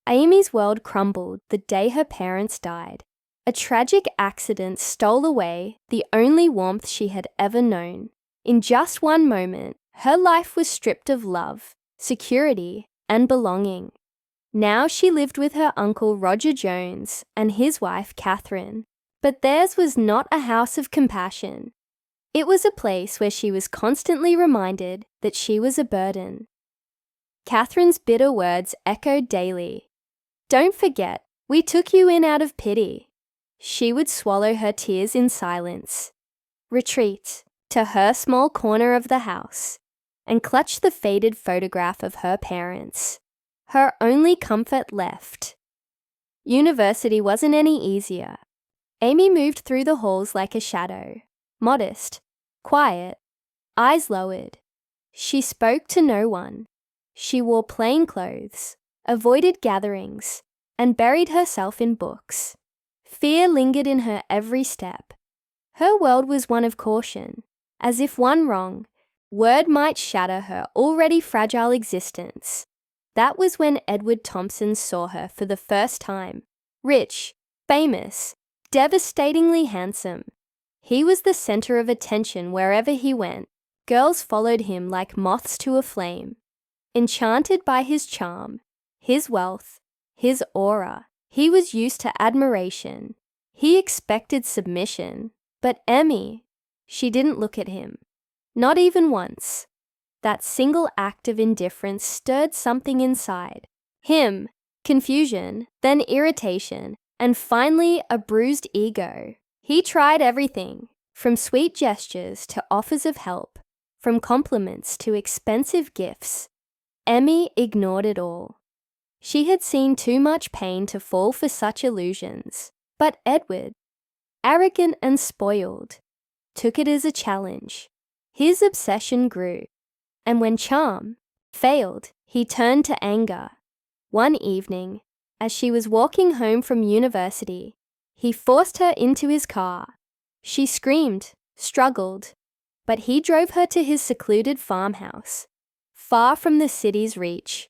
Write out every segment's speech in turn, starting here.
Aemi's world crumbled the day her parents died. A tragic accident stole away the only warmth she had ever known. In just one moment, her life was stripped of love, security, and belonging. Now she lived with her uncle Roger Jones and his wife Catherine, but theirs was not a house of compassion. It was a place where she was constantly reminded that she was a burden. Catherine's bitter words echoed daily. "Don't forget, we took you in out of pity." She would swallow her tears in silence, retreat to her small corner of the house, and clutch the faded photograph of her parents, her only comfort left. University wasn't any easier. Aemi moved through the halls like a shadow, modest, quiet, eyes lowered. She spoke to no one. She wore plain clothes, avoided gatherings, and buried herself in books. Fear lingered in her every step. Her world was one of caution, as if one wrong word might shatter her already fragile existence. That was when Edward Thompson saw her for the first time. Rich, famous, devastatingly handsome. He was the center of attention wherever he went. Girls followed him like moths to a flame. Enchanted by his charm, his wealth, his aura, he was used to admiration. He expected submission. But Aemi, she didn't look at him. Not even once. That single act of indifference stirred something inside. Him, confusion, then irritation, and finally a bruised ego. He tried everything, from sweet gestures to offers of help, from compliments to expensive gifts. Aemi ignored it all. She had seen too much pain to fall for such illusions. But Edward, arrogant and spoiled, took it as a challenge. His obsession grew, and when charm failed, he turned to anger. One evening, as she was walking home from university, he forced her into his car. She screamed, struggled, but he drove her to his secluded farmhouse, far from the city's reach.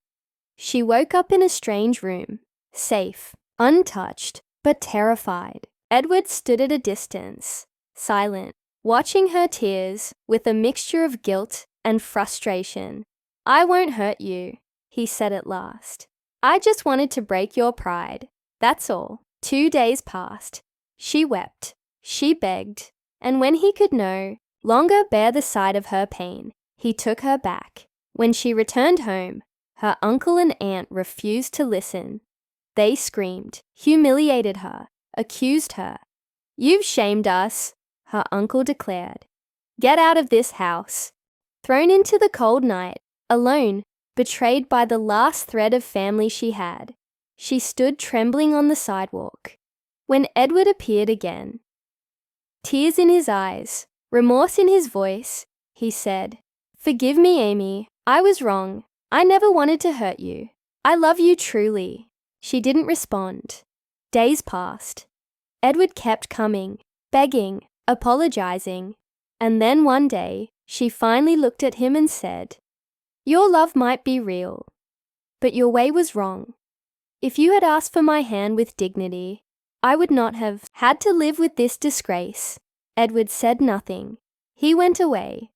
She woke up in a strange room, safe, untouched, but terrified. Edward stood at a distance, silent, watching her tears with a mixture of guilt and frustration. "I won't hurt you," he said at last. "I just wanted to break your pride. That's all." 2 days passed. She wept, she begged, and when he could no longer bear the sight of her pain, he took her back. When she returned home, her uncle and aunt refused to listen. They screamed, humiliated her, accused her. "You've shamed us," her uncle declared. "Get out of this house." Thrown into the cold night, alone, betrayed by the last thread of family she had, she stood trembling on the sidewalk. When Edward appeared again, tears in his eyes, remorse in his voice, he said, "Forgive me, Aemi. I was wrong. I never wanted to hurt you. I love you truly." She didn't respond. Days passed. Edward kept coming, begging, apologizing, and then one day, she finally looked at him and said, "Your love might be real, but your way was wrong. If you had asked for my hand with dignity, I would not have had to live with this disgrace." Edward said nothing. He went away,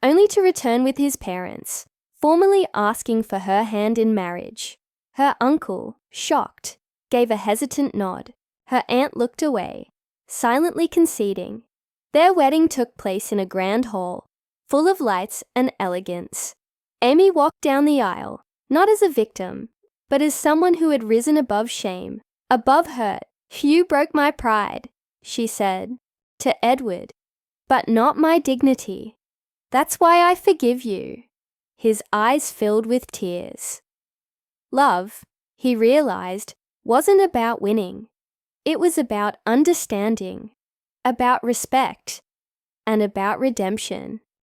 only to return with his parents, formally asking for her hand in marriage. Her uncle, shocked, gave a hesitant nod. Her aunt looked away, silently conceding. Their wedding took place in a grand hall, full of lights and elegance. Aemi walked down the aisle, not as a victim, but as someone who had risen above shame, above hurt. "You broke my pride," she said, to Edward, "but not my dignity. That's why I forgive you." His eyes filled with tears. Love, he realized, wasn't about winning. It was about understanding, about respect, and about redemption.